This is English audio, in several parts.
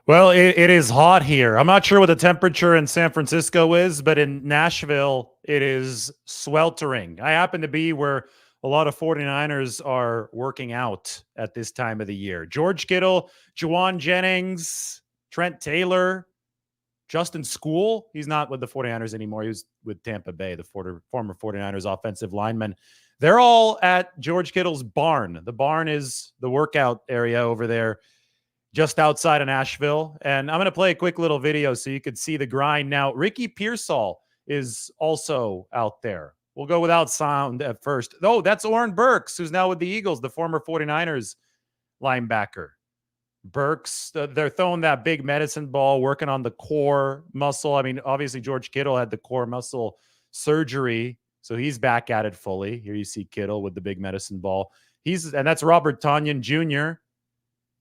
Well, it is hot here. I'm not sure what the temperature in San Francisco is, but in Nashville, it is sweltering. I happen to be where a lot of 49ers are working out at this time of the year. George Kittle, Juwan Jennings, Trent Taylor, Justin School. He's not with the 49ers anymore. He was with Tampa Bay, the former 49ers offensive lineman. They're all at George Kittle's barn. The barn is the workout area over there just outside of Nashville. And I'm going to play a quick little video so you could see the grind. Now, Ricky Pearsall is also out there. We'll go without sound at first. Oh, that's Oren Burks, who's now with the Eagles, the former 49ers linebacker. Burks, they're throwing that big medicine ball, working on the core muscle. I mean, obviously, George Kittle had the core muscle surgery, so he's back at it fully. Here you see Kittle with the big medicine ball. And that's Robert Tonyan Jr.,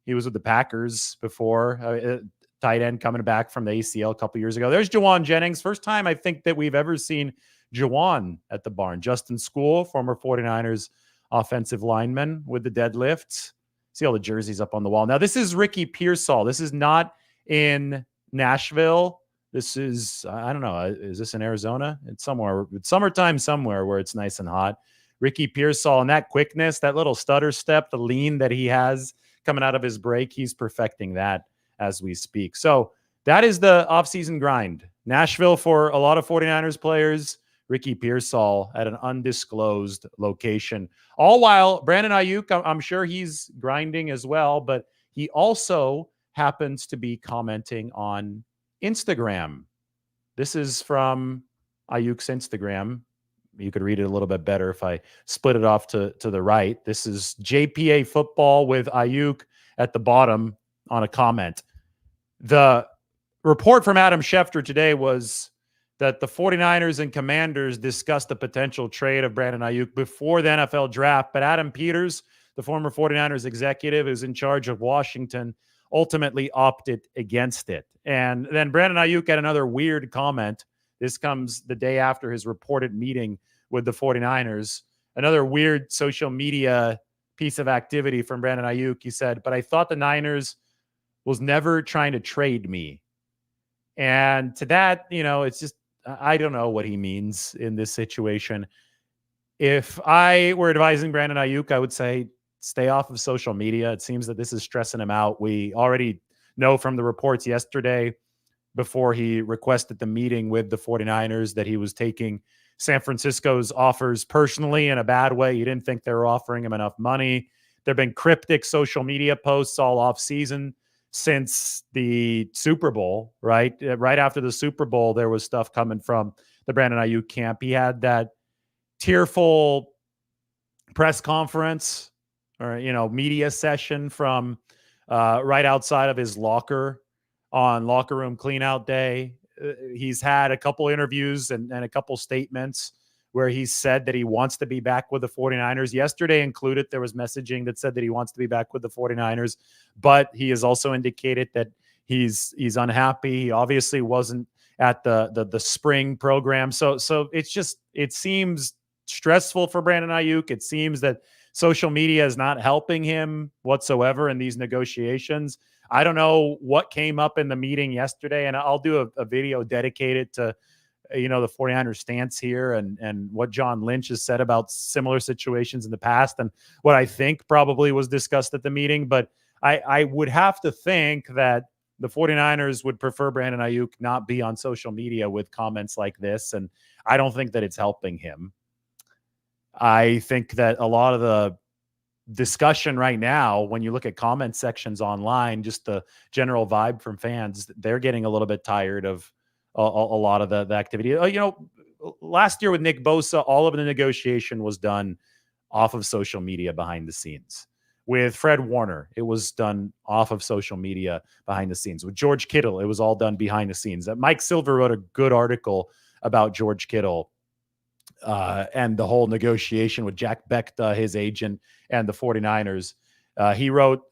he was with the Packers before, tight end coming back from the ACL a couple years ago. There's Juwan Jennings. First time I think that we've ever seen Juwan at the barn. Justin School, former 49ers offensive lineman with the deadlift. See all the jerseys up on the wall. Now, this is Ricky Pearsall. This is not in Nashville. This is, I don't know, is this in Arizona? It's somewhere. It's summertime somewhere where it's nice and hot. Ricky Pearsall, and that quickness, that little stutter step, the lean that he has coming out of his break, he's perfecting that as we speak. So that is the offseason grind. Nashville for a lot of 49ers players, Ricky Pearsall at an undisclosed location. All while Brandon Aiyuk, I'm sure he's grinding as well, but he also happens to be commenting on Instagram. This is from Aiyuk's Instagram. You could read it a little bit better if I split it off to the right. This is JPA football with Aiyuk at the bottom on a comment. The report from Adam Schefter today was that the 49ers and Commanders discussed the potential trade of Brandon Aiyuk before the NFL draft, but Adam Peters, the former 49ers executive who's in charge of Washington, ultimately opted against it. And then Brandon Aiyuk had another weird comment. This comes the day after his reported meeting with the 49ers. Another weird social media piece of activity from Brandon Aiyuk. He said, but I thought the Niners was never trying to trade me. And to that, it's just, I don't know what he means in this situation. If I were advising Brandon Aiyuk, I would say stay off of social media. It seems that this is stressing him out. We already know from the reports yesterday before he requested the meeting with the 49ers that he was taking San Francisco's offers personally in a bad way. He didn't think they were offering him enough money. There have been cryptic social media posts all off season since the Super Bowl, right? Right after the Super Bowl, there was stuff coming from the Brandon Aiyuk camp. He had that tearful press conference or, media session from right outside of his locker on locker room cleanout day. He's had a couple interviews and a couple statements where he said that he wants to be back with the 49ers. Yesterday included, there was messaging that said that he wants to be back with the 49ers, but he has also indicated that he's unhappy. He obviously wasn't at the spring program. So it seems stressful for Brandon Aiyuk. It seems that social media is not helping him whatsoever in these negotiations. I don't know what came up in the meeting yesterday, and I'll do a video dedicated to, the 49ers stance here and what John Lynch has said about similar situations in the past and what I think probably was discussed at the meeting. But I would have to think that the 49ers would prefer Brandon Aiyuk not be on social media with comments like this, and I don't think that it's helping him. I think that a lot of the discussion right now, when you look at comment sections online, just the general vibe from fans, they're getting a little bit tired of a lot of the activity. Last year with Nick Bosa, all of the negotiation was done off of social media behind the scenes. With Fred Warner, it was done off of social media behind the scenes. With George Kittle, it was all done behind the scenes. Mike Silver wrote a good article about George Kittle and the whole negotiation with Jack Becta, his agent, and the 49ers. He wrote,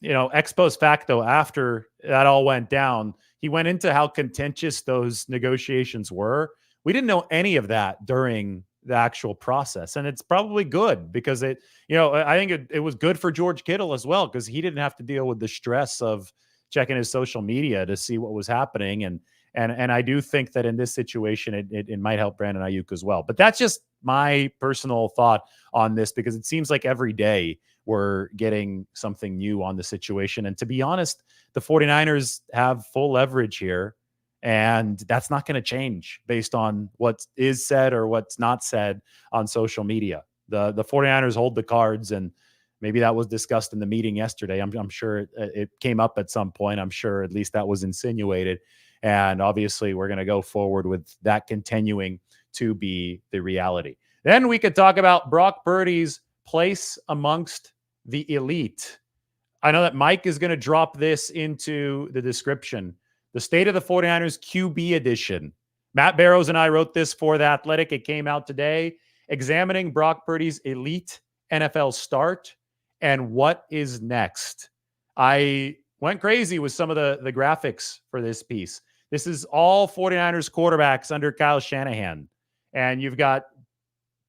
ex post facto, after that all went down, he went into how contentious those negotiations were. We didn't know any of that during the actual process. And it's probably good because I think it was good for George Kittle as well, because he didn't have to deal with the stress of checking his social media to see what was happening. And I do think that in this situation, it might help Brandon Aiyuk as well. But that's just my personal thought on this, because it seems like every day we're getting something new on the situation. And to be honest, the 49ers have full leverage here, and that's not going to change based on what is said or what's not said on social media. The 49ers hold the cards, and maybe that was discussed in the meeting yesterday. I'm sure it came up at some point. I'm sure at least that was insinuated. And obviously, we're going to go forward with that continuing to be the reality. Then we could talk about Brock Purdy's place amongst the elite. I know that Mike is going to drop this into the description. The State of the 49ers QB edition. Matt Barrows and I wrote this for The Athletic. It came out today, examining Brock Purdy's elite NFL start and what is next. I went crazy with some of the graphics for this piece. This is all 49ers quarterbacks under Kyle Shanahan. And you've got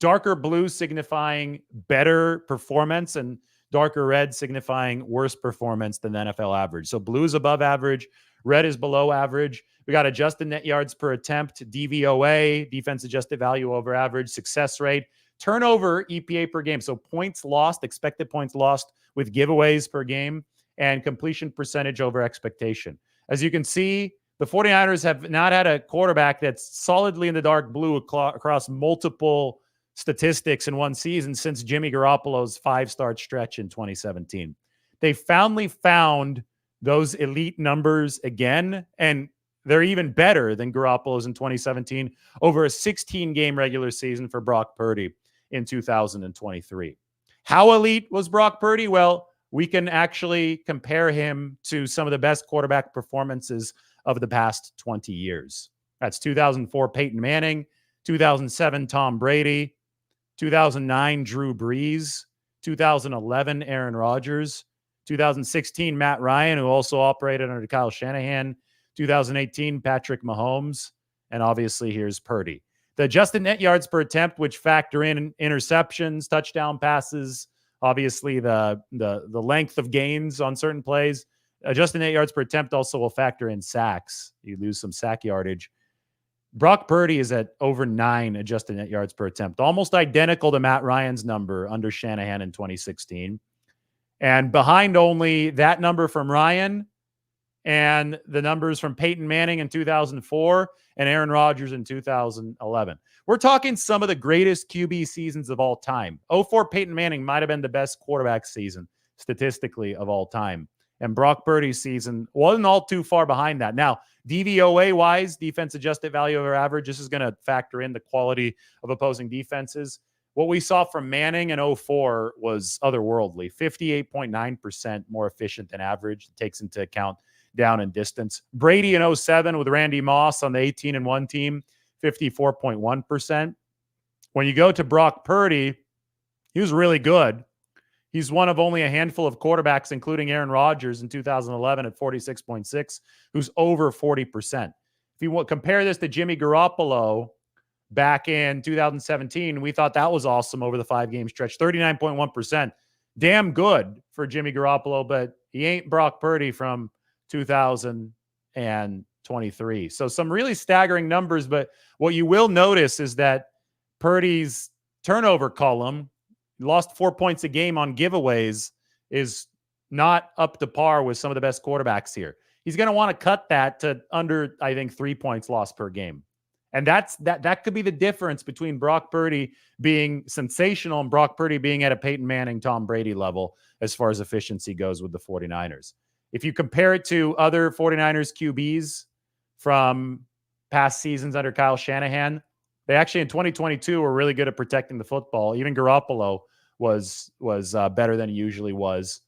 darker blue signifying better performance and darker red signifying worse performance than the NFL average. So blue is above average, red is below average. We got adjusted net yards per attempt, DVOA, defense adjusted value over average, success rate, turnover EPA per game. So points lost, expected points lost with giveaways per game, and completion percentage over expectation. As you can see, the 49ers have not had a quarterback that's solidly in the dark blue across multiple statistics in one season since Jimmy Garoppolo's 5-start stretch in 2017. They finally found those elite numbers again, and they're even better than Garoppolo's in 2017 over a 16-game regular season for Brock Purdy in 2023. How elite was Brock Purdy? Well, we can actually compare him to some of the best quarterback performances of the past 20 years. That's 2004 Peyton Manning, 2007 Tom Brady, 2009 Drew Brees, 2011 Aaron Rodgers, 2016 Matt Ryan, who also operated under Kyle Shanahan, 2018 Patrick Mahomes, and obviously here's Purdy. The adjusted net yards per attempt, which factor in interceptions, touchdown passes, obviously the length of gains on certain plays. Adjusted net yards per attempt also will factor in sacks. You lose some sack yardage. Brock Purdy is at over 9 adjusted net yards per attempt, almost identical to Matt Ryan's number under Shanahan in 2016. And behind only that number from Ryan and the numbers from Peyton Manning in 2004 and Aaron Rodgers in 2011. We're talking some of the greatest QB seasons of all time. 04 Peyton Manning might have been the best quarterback season statistically of all time. And Brock Purdy's season wasn't all too far behind that. Now, DVOA-wise, defense adjusted value over average, this is going to factor in the quality of opposing defenses. What we saw from Manning in 04 was otherworldly. 58.9% more efficient than average. It takes into account down and distance. Brady in 07 with Randy Moss on the 18-1 team, 54.1%. When you go to Brock Purdy, he was really good. He's one of only a handful of quarterbacks, including Aaron Rodgers in 2011 at 46.6, who's over 40%. If you compare this to Jimmy Garoppolo back in 2017, we thought that was awesome over the 5-game stretch, 39.1%. Damn good for Jimmy Garoppolo, but he ain't Brock Purdy from 2023. So some really staggering numbers, but what you will notice is that Purdy's turnover column, lost 4 points a game on giveaways, is not up to par with some of the best quarterbacks here. He's going to want to cut that to under, I think, 3 points lost per game. And that could be the difference between Brock Purdy being sensational and Brock Purdy being at a Peyton Manning, Tom Brady level as far as efficiency goes with the 49ers. If you compare it to other 49ers QBs from past seasons under Kyle Shanahan, they actually in 2022 were really good at protecting the football. Even Garoppolo was better than he usually was,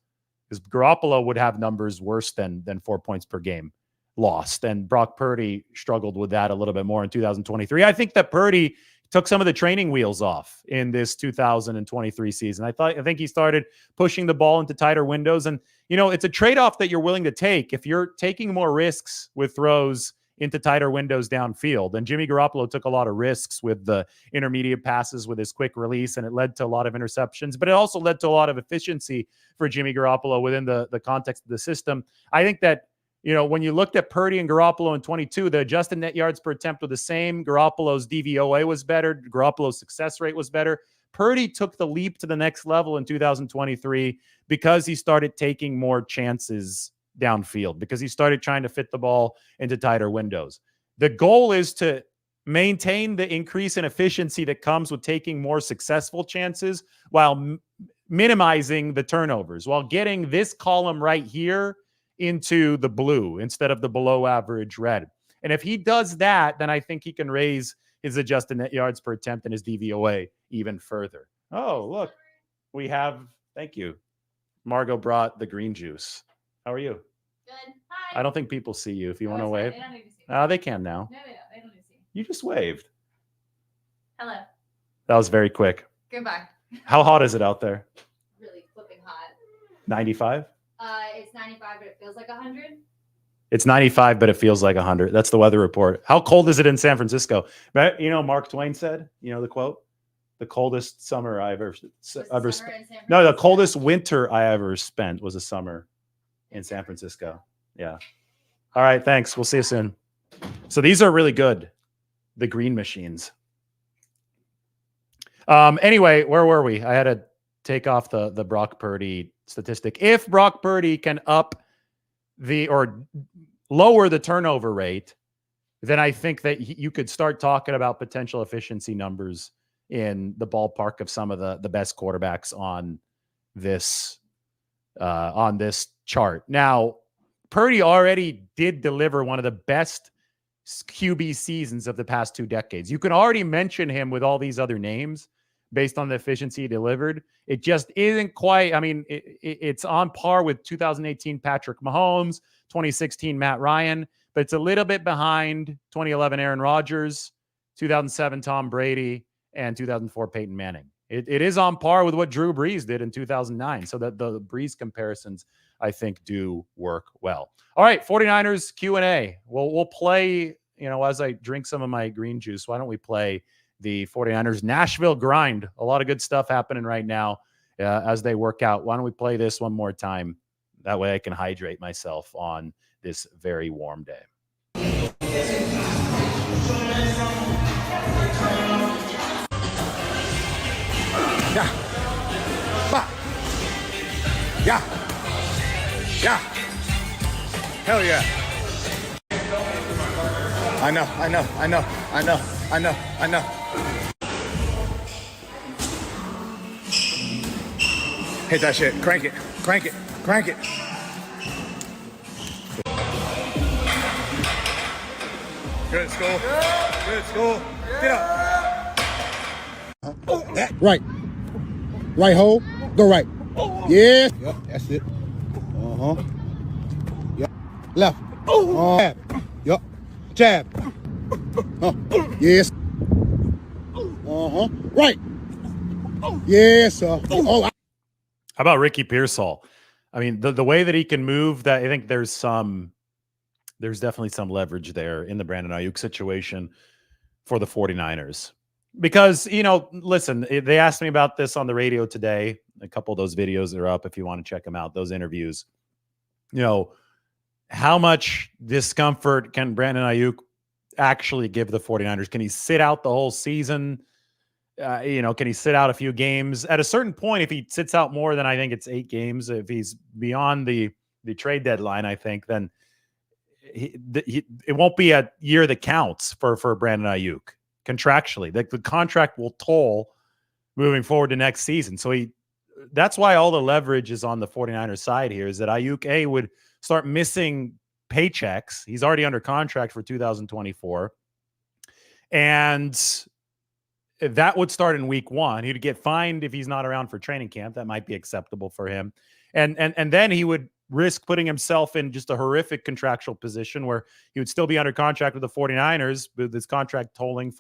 because Garoppolo would have numbers worse than 4 points per game lost. And Brock Purdy struggled with that a little bit more in 2023. I think that Purdy took some of the training wheels off in this 2023 season. I think he started pushing the ball into tighter windows. And, it's a trade-off that you're willing to take if you're taking more risks with throws into tighter windows downfield. And Jimmy Garoppolo took a lot of risks with the intermediate passes with his quick release, and it led to a lot of interceptions, but it also led to a lot of efficiency for Jimmy Garoppolo within the context of the system. I think that when you looked at Purdy and Garoppolo in 22, the adjusted net yards per attempt were the same. Garoppolo's DVOA was better. Garoppolo's success rate was better. Purdy took the leap to the next level in 2023 because he started taking more chances downfield, because he started trying to fit the ball into tighter windows. The goal is to maintain the increase in efficiency that comes with taking more successful chances while minimizing the turnovers, while getting this column right here into the blue instead of the below average red. And if he does that, then I think he can raise his adjusted net yards per attempt and his DVOA even further. Oh, look, we have, thank you. Margot brought the green juice. How are you? Good. Hi. I don't think people see you. If you want to wave. They don't need to see. They can now. No, they don't. They don't need to see. You just waved. Hello. That was very quick. Goodbye. How hot is it out there? Really flipping hot. 95? It's 95, but it feels like 100. It's 95, but it feels like 100. That's the weather report. How cold is it in San Francisco? But, Mark Twain said, the quote, the coldest summer I ever spent. No, the coldest winter I ever spent was a summer in San Francisco. Yeah. All right. Thanks. We'll see you soon. So these are really good. The green machines. Anyway, where were we? I had to take off the Brock Purdy statistic. If Brock Purdy can lower the turnover rate, then I think that you could start talking about potential efficiency numbers in the ballpark of some of the best quarterbacks on this chart. Now, Purdy already did deliver one of the best QB seasons of the past 2 decades. You can already mention him with all these other names based on the efficiency he delivered. It just isn't quite, it's on par with 2018 Patrick Mahomes, 2016 Matt Ryan, but it's a little bit behind 2011 Aaron Rodgers, 2007 Tom Brady, and 2004 Peyton Manning. It is on par with what Drew Brees did in 2009. So that the Brees comparisons, I think, do work well. All right, 49ers Q&A. We'll play, as I drink some of my green juice, why don't we play the 49ers Nashville grind? A lot of good stuff happening right now as they work out. Why don't we play this one more time? That way I can hydrate myself on this very warm day. Yeah. Bah. Yeah. Yeah. Hell yeah. I know. Hit that shit. Crank it. Good school. Get up. Right. Right hole. Go right. Yeah. Yep, that's it. Uh-huh. Yep. Left. Jab. Yep. Jab. Yes. Uh-huh. Right. Yes, sir. Oh. How about Ricky Pearsall? The way that he can move, that I think there's definitely some leverage there in the Brandon Aiyuk situation for the 49ers. Because, listen, they asked me about this on the radio today. A couple of those videos are up if you want to check them out, those interviews. How much discomfort can Brandon Aiyuk actually give the 49ers? Can he sit out the whole season? Can he sit out a few games? At a certain point, if he sits out more than I think it's 8 games, if he's beyond the trade deadline, I think, then it won't be a year that counts for Brandon Aiyuk. Contractually, the contract will toll moving forward to next season. So that's why all the leverage is on the 49ers side here, is that Aiyuk would start missing paychecks. He's already under contract for 2024. And that would start in week 1. He'd get fined if he's not around for training camp. That might be acceptable for him. And then he would risk putting himself in just a horrific contractual position where he would still be under contract with the 49ers, with his contract tolling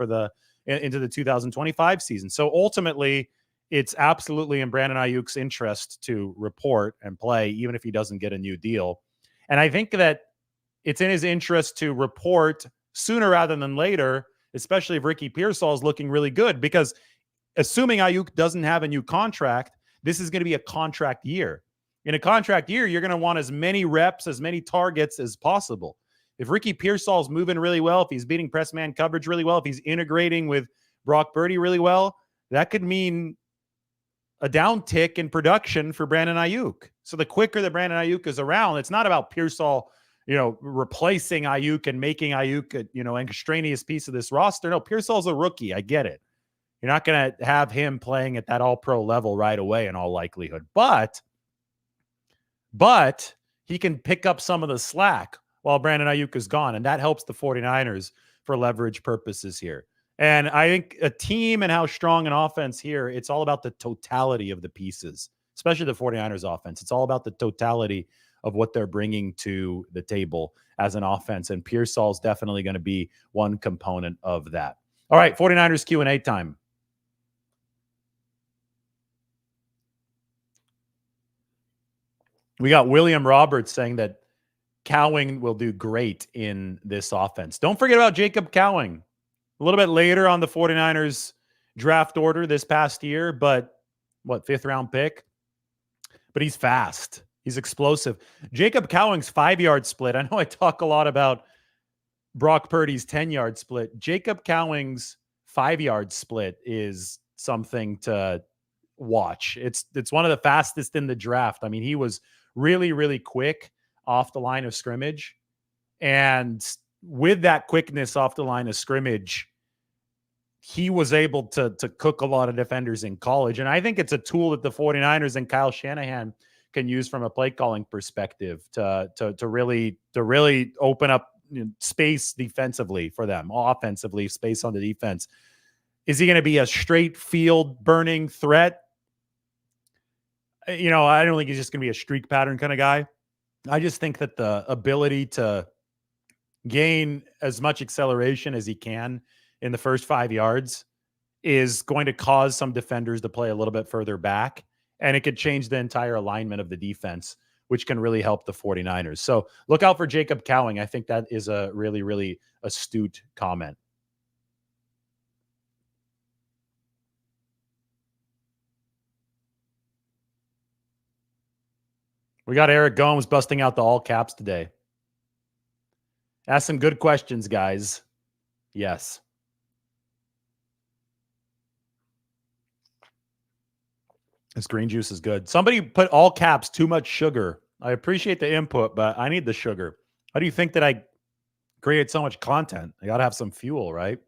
into the 2025 season. So ultimately, it's absolutely in Brandon Aiyuk's interest to report and play, even if he doesn't get a new deal. And I think that it's in his interest to report sooner rather than later, especially if Ricky Pearsall is looking really good, because assuming Aiyuk doesn't have a new contract, this is going to be a contract year. In a contract year, you're going to want as many reps, as many targets as possible. If Ricky Pearsall's moving really well, if he's beating press man coverage really well, if he's integrating with Brock Purdy really well, that could mean a downtick in production for Brandon Aiyuk. So the quicker that Brandon Aiyuk is around, it's not about Pearsall, replacing Aiyuk and making Aiyuk an extraneous piece of this roster. No, Pearsall's a rookie. I get it. You're not going to have him playing at that all-pro level right away in all likelihood. But he can pick up some of the slack while Brandon Aiyuk is gone, and that helps the 49ers for leverage purposes here. And I think a team and how strong an offense here, it's all about the totality of the pieces, especially the 49ers offense. It's all about the totality of what they're bringing to the table as an offense, and Pearsall's definitely going to be one component of that. All right, 49ers Q&A time. We got William Roberts saying that Cowing will do great in this offense. Don't forget about Jacob Cowing. A little bit later on the 49ers draft order this past year, but fifth round pick? But he's fast. He's explosive. Jacob Cowing's 5-yard split. I know I talk a lot about Brock Purdy's 10-yard split. Jacob Cowing's 5-yard split is something to watch. It's one of the fastest in the draft. I mean, he was really, really quick off the line of scrimmage. And with that quickness off the line of scrimmage, he was able to cook a lot of defenders in college. And I think it's a tool that the 49ers and Kyle Shanahan can use from a play calling perspective to really open up space defensively for them, offensively, space on the defense. Is he going to be a straight field burning threat? I don't think he's just going to be a streak pattern kind of guy. I just think that the ability to gain as much acceleration as he can in the first 5 yards is going to cause some defenders to play a little bit further back, and it could change the entire alignment of the defense, which can really help the 49ers. So look out for Jacob Cowing. I think that is a really, really astute comment. We got Eric Gomes busting out the all caps today. Ask some good questions, guys. Yes. This green juice is good. Somebody put all caps, too much sugar. I appreciate the input, but I need the sugar. How do you think that I create so much content? I got to have some fuel, right?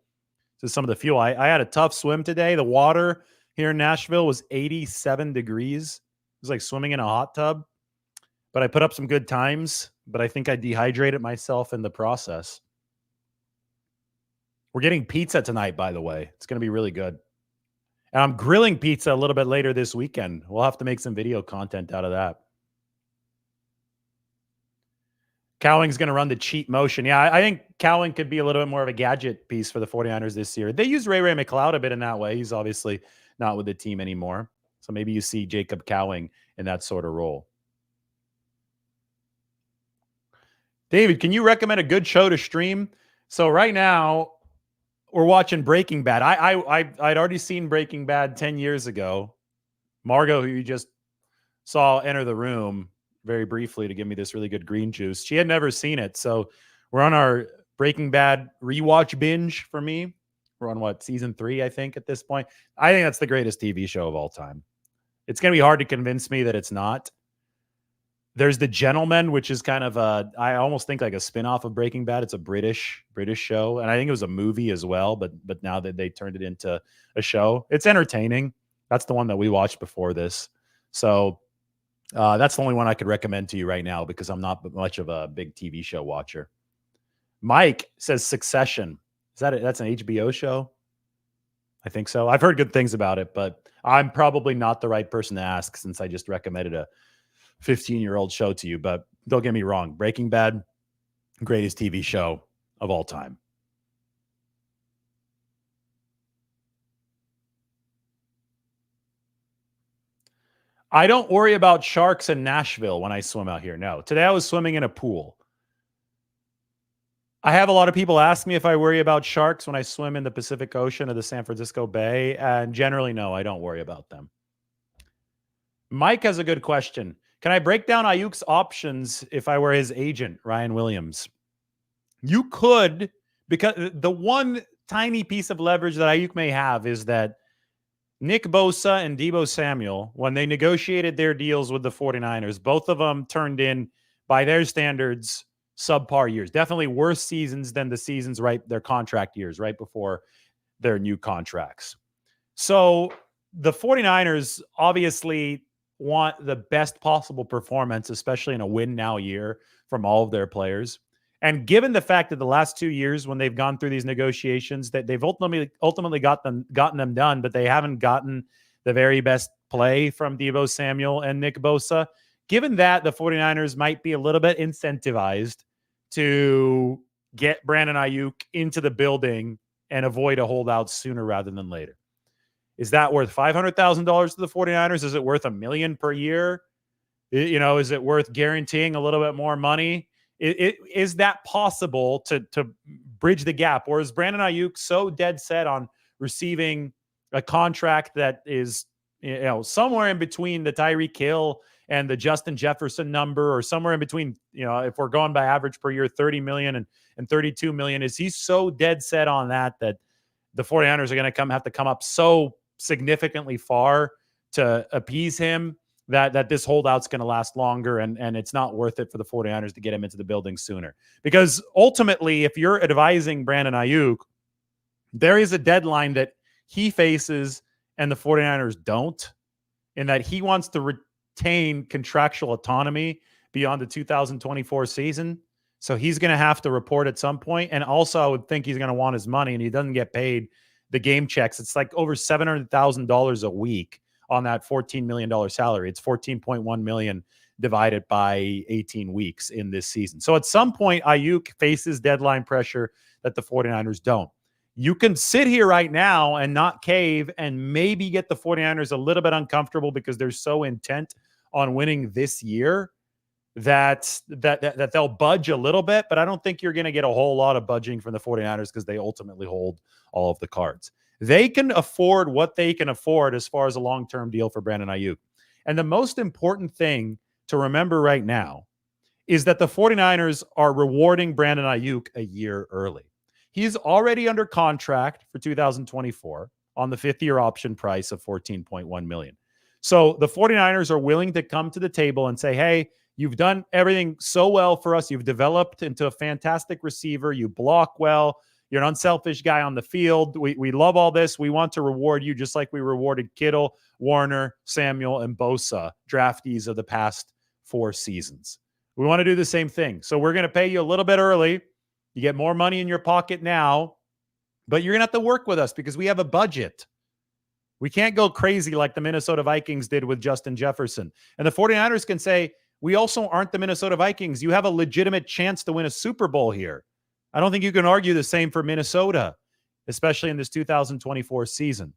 So some of the fuel. I had a tough swim today. The water here in Nashville was 87 degrees. It was like swimming in a hot tub. But I put up some good times, but I think I dehydrated myself in the process. We're getting pizza tonight, by the way. It's going to be really good. And I'm grilling pizza a little bit later this weekend. We'll have to make some video content out of that. Cowing's going to run the cheat motion. Yeah, I think Cowing could be a little bit more of a gadget piece for the 49ers this year. They use Ray McLeod a bit in that way. He's obviously not with the team anymore. So maybe you see Jacob Cowing in that sort of role. David, can you recommend a good show to stream? So right now, we're watching Breaking Bad. I'd already seen Breaking Bad 10 years ago. Margot, who you just saw enter the room very briefly to give me this really good green juice, she had never seen it. So we're on our Breaking Bad rewatch binge for me. We're on season 3, I think, at this point. I think that's the greatest TV show of all time. It's going to be hard to convince me that it's not. There's The Gentleman, which is kind of I almost think like a spinoff of Breaking Bad. It's a British show. And I think it was a movie as well, but now that they turned it into a show, it's entertaining. That's the one that we watched before this. So that's the only one I could recommend to you right now because I'm not much of a big TV show watcher. Mike says Succession. That's an HBO show? I think so. I've heard good things about it, but I'm probably not the right person to ask since I just recommended a 15-year-old show to you. But don't get me wrong, Breaking Bad, greatest TV show of all time. I don't worry about sharks in Nashville when I swim out here. No, today I was swimming in a pool. I have a lot of people ask me if I worry about sharks when I swim in the Pacific Ocean or the San Francisco Bay, and generally, no, I don't worry about them. Mike has a good question. Can I break down Ayuk's options if I were his agent, Ryan Williams? You could, because the one tiny piece of leverage that Aiyuk may have is that Nick Bosa and Deebo Samuel, when they negotiated their deals with the 49ers, both of them turned in, by their standards, subpar years. Definitely worse seasons than the seasons, right? Their contract years, right before their new contracts. So the 49ers obviously want the best possible performance, especially in a win now year, from all of their players. And given the fact that the last 2 years when they've gone through these negotiations, that they've ultimately gotten them done, but they haven't gotten the very best play from Deebo Samuel and Nick Bosa. Given that, the 49ers might be a little bit incentivized to get Brandon Aiyuk into the building and avoid a holdout sooner rather than later. Is that worth $500,000 to the 49ers? Is it worth $1 million per year? Is it worth guaranteeing a little bit more money? Is that possible to bridge the gap? Or is Brandon Aiyuk so dead set on receiving a contract that is, somewhere in between the Tyreek Hill and the Justin Jefferson number, or somewhere in between, if we're going by average per year, 30 million and 32 million, is he so dead set on that the 49ers are going to have to come up so significantly far to appease him that this holdout's going to last longer, and it's not worth it for the 49ers to get him into the building sooner? Because ultimately, if you're advising Brandon Aiyuk, there is a deadline that he faces and the 49ers don't, in that he wants to retain contractual autonomy beyond the 2024 season. So he's going to have to report at some point. And also, I would think he's going to want his money, and he doesn't get paid the game checks. It's like over $700,000 a week on that $14 million salary. It's $14.1 million divided by 18 weeks in this season. So at some point, Aiyuk faces deadline pressure that the 49ers don't. You can sit here right now and not cave and maybe get the 49ers a little bit uncomfortable because they're so intent on winning this year that they'll budge a little bit, but I don't think you're going to get a whole lot of budging from the 49ers because they ultimately hold all of the cards. They can afford what they can afford as far as a long-term deal for Brandon Aiyuk. And the most important thing to remember right now is that the 49ers are rewarding Brandon Aiyuk a year early. He's already under contract for 2024 on the fifth-year option price of $14.1 million. So the 49ers are willing to come to the table and say, hey, you've done everything so well for us. You've developed into a fantastic receiver. You block well. You're an unselfish guy on the field. We love all this. We want to reward you just like we rewarded Kittle, Warner, Samuel, and Bosa, draftees of the past 4 seasons. We want to do the same thing. So we're going to pay you a little bit early. You get more money in your pocket now, but you're going to have to work with us because we have a budget. We can't go crazy like the Minnesota Vikings did with Justin Jefferson. And the 49ers can say, we also aren't the Minnesota Vikings. You have a legitimate chance to win a Super Bowl here. I don't think you can argue the same for Minnesota, especially in this 2024 season.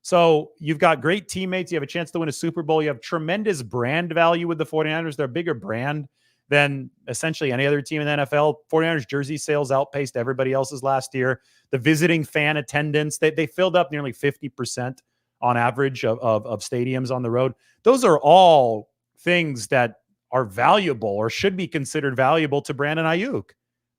So you've got great teammates. You have a chance to win a Super Bowl. You have tremendous brand value with the 49ers. They're a bigger brand than essentially any other team in the NFL. 49ers jersey sales outpaced everybody else's last year. The visiting fan attendance, they filled up nearly 50% on average of stadiums on the road. Those are all things that are valuable or should be considered valuable to Brandon Aiyuk.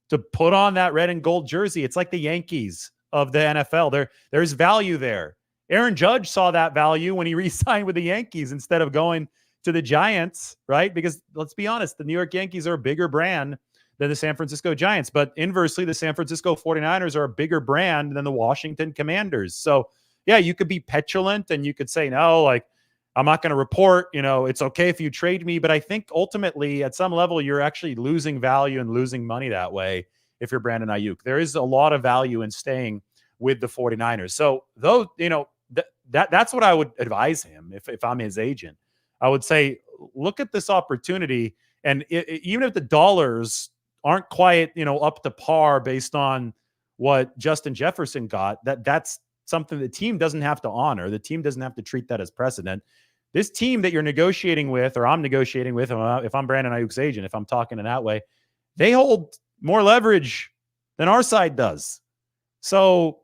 To put on that red and gold jersey, it's like the Yankees of the NFL. There's value there. Aaron Judge saw that value when he re-signed with the Yankees instead of going to the Giants, right? Because let's be honest, the New York Yankees are a bigger brand than the San Francisco Giants. But inversely, the San Francisco 49ers are a bigger brand than the Washington Commanders. So, yeah, you could be petulant and you could say, no, like, I'm not going to report, it's okay if you trade me. But I think ultimately at some level, you're actually losing value and losing money that way if you're Brandon Aiyuk. There is a lot of value in staying with the 49ers. So those, that's what I would advise him if I'm his agent. I would say, look at this opportunity. And even if the dollars aren't quite, up to par based on what Justin Jefferson got, that's something the team doesn't have to honor. The team doesn't have to treat that as precedent. This team that you're negotiating with, or I'm negotiating with, if I'm Brandon Aiyuk's agent, if I'm talking in that way, they hold more leverage than our side does. So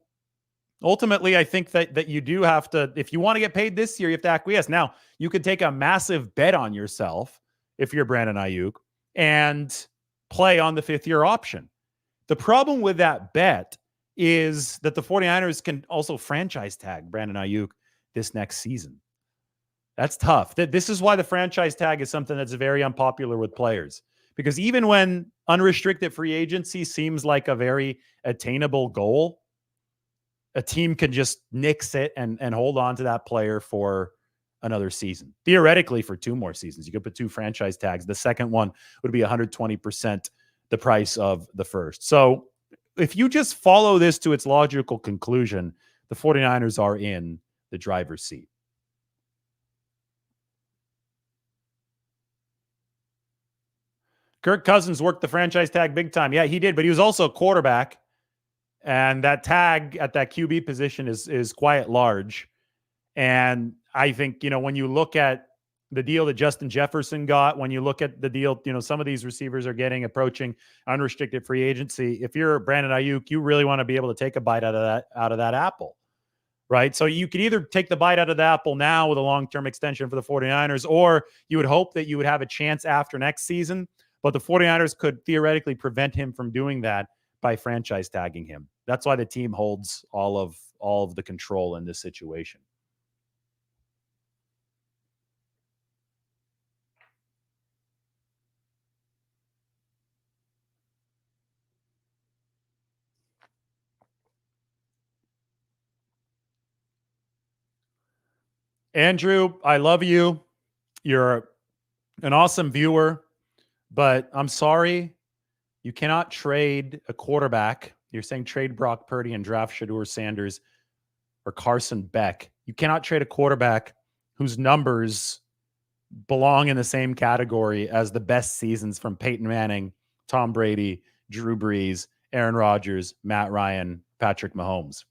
ultimately, I think that you do have to, if you want to get paid this year, you have to acquiesce. Now, you could take a massive bet on yourself if you're Brandon Aiyuk, and play on the 5th-year option. The problem with that bet is that the 49ers can also franchise tag Brandon Aiyuk this next season. That's tough. This is why the franchise tag is something that's very unpopular with players. Because even when unrestricted free agency seems like a very attainable goal, a team can just nix it and hold on to that player for another season. Theoretically, for 2 more seasons. You could put 2 franchise tags. The second one would be 120% the price of the first. So if you just follow this to its logical conclusion, the 49ers are in the driver's seat. Kirk Cousins worked the franchise tag big time. Yeah, he did, but he was also a quarterback. And that tag at that QB position is quite large. And I think, when you look at the deal that Justin Jefferson got, when you look at the deal, some of these receivers are approaching unrestricted free agency. If you're Brandon Aiyuk, you really want to be able to take a bite out of that apple, right? So you could either take the bite out of the apple now with a long-term extension for the 49ers, or you would hope that you would have a chance after next season. But the 49ers could theoretically prevent him from doing that by franchise tagging him. That's why the team holds all of the control in this situation. Andrew, I love you. You're an awesome viewer, but I'm sorry. You cannot trade a quarterback. You're saying trade Brock Purdy and draft Shedeur Sanders or Carson Beck. You cannot trade a quarterback whose numbers belong in the same category as the best seasons from Peyton Manning, Tom Brady, Drew Brees, Aaron Rodgers, Matt Ryan, Patrick Mahomes.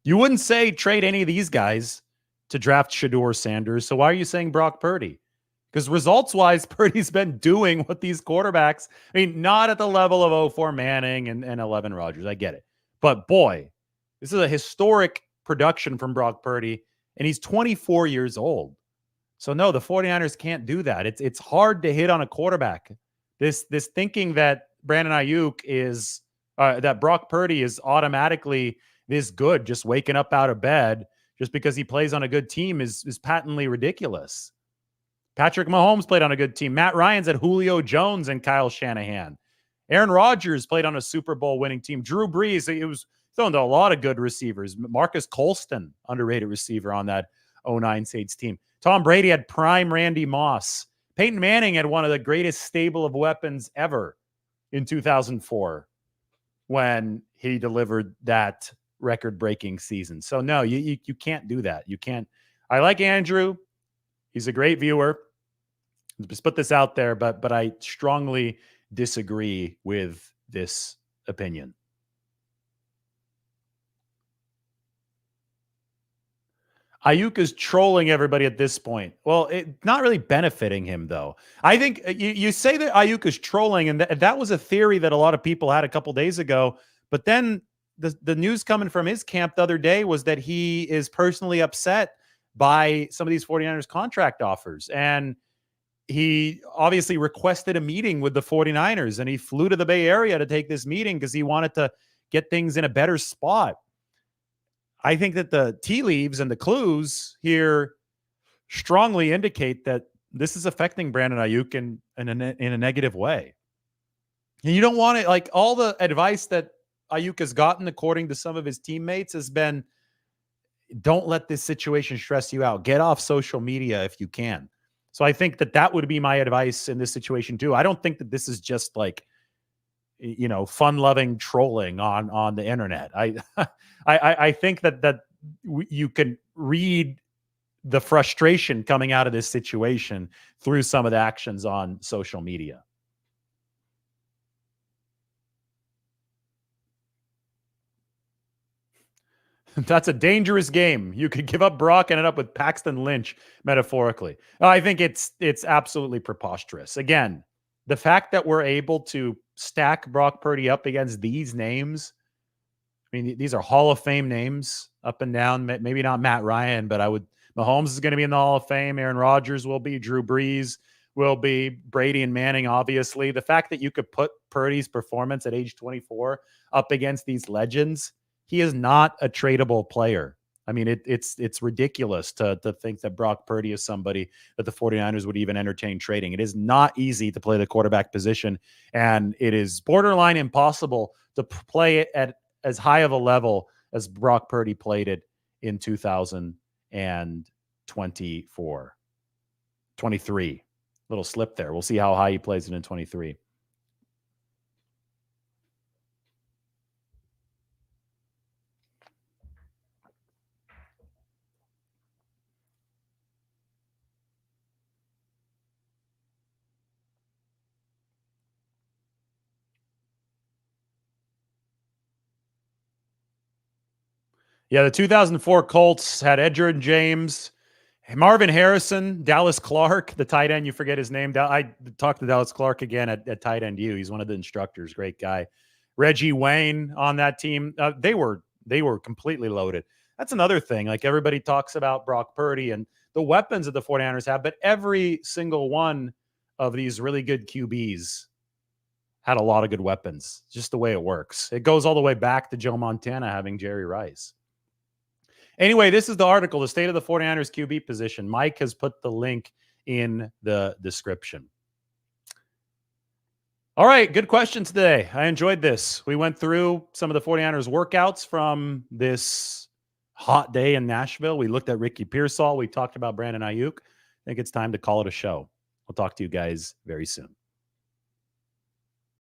You wouldn't say trade any of these guys to draft Shedeur Sanders. So why are you saying Brock Purdy? Because results-wise, Purdy's been doing what these quarterbacks, not at the level of 04 Manning and 11 Rodgers. I get it. But boy, this is a historic production from Brock Purdy, and he's 24 years old. So no, the 49ers can't do that. It's hard to hit on a quarterback. This thinking that Brandon Aiyuk is, that Brock Purdy is automatically this good, just waking up out of bed just because he plays on a good team is patently ridiculous. Patrick Mahomes played on a good team. Matt Ryan's at Julio Jones and Kyle Shanahan. Aaron Rodgers played on a Super Bowl winning team. Drew Brees, it was thrown to a lot of good receivers. Marcus Colston, underrated receiver on that 09 Saints team. Tom Brady had prime Randy Moss. Peyton Manning had one of the greatest stable of weapons ever in 2004 when he delivered that record-breaking season. So no, you can't do that. You can't. I like Andrew. He's a great viewer. Just put this out there, but I strongly disagree with this opinion. Aiyuk is trolling everybody at this point. Well, it's not really benefiting him, though. I think you say that Aiyuk is trolling, and that was a theory that a lot of people had a couple days ago. But then the news coming from his camp the other day was that he is personally upset by some of these 49ers contract offers. And he obviously requested a meeting with the 49ers, and he flew to the Bay Area to take this meeting because he wanted to get things in a better spot. I think that the tea leaves and the clues here strongly indicate that this is affecting Brandon Aiyuk in a negative way. And you don't want it, like all the advice that Aiyuk has gotten, according to some of his teammates, has been, don't let this situation stress you out. Get off social media if you can. So I think that would be my advice in this situation too. I don't think that this is just like, fun-loving trolling on the internet. I think that you can read the frustration coming out of this situation through some of the actions on social media. That's a dangerous game. You could give up Brock and end up with Paxton Lynch, metaphorically. I think it's absolutely preposterous. Again, the fact that we're able to stack Brock Purdy up against these names, I mean, these are Hall of Fame names up and down. Maybe not Matt Ryan, but Mahomes is going to be in the Hall of Fame. Aaron Rodgers will be. Drew Brees will be Brady and Manning, obviously. The fact that you could put Purdy's performance at age 24 up against these legends, he is not a tradable player. I mean, it's ridiculous to think that Brock Purdy is somebody that the 49ers would even entertain trading. It is not easy to play the quarterback position, and it is borderline impossible to play it at as high of a level as Brock Purdy played it in 23. Little slip there. We'll see how high he plays it in 23. Yeah, the 2004 Colts had Edgerrin James, Marvin Harrison, Dallas Clark, the tight end. You forget his name. I talked to Dallas Clark again at tight end U. He's one of the instructors. Great guy. Reggie Wayne on that team. They were completely loaded. That's another thing. Like, everybody talks about Brock Purdy and the weapons that the 49ers have, but every single one of these really good QBs had a lot of good weapons. Just the way it works. It goes all the way back to Joe Montana having Jerry Rice. Anyway, this is the article, The State of the 49ers QB Position. Mike has put the link in the description. All right, good questions today. I enjoyed this. We went through some of the 49ers workouts from this hot day in Nashville. We looked at Ricky Pearsall. We talked about Brandon Aiyuk. I think it's time to call it a show. We'll talk to you guys very soon.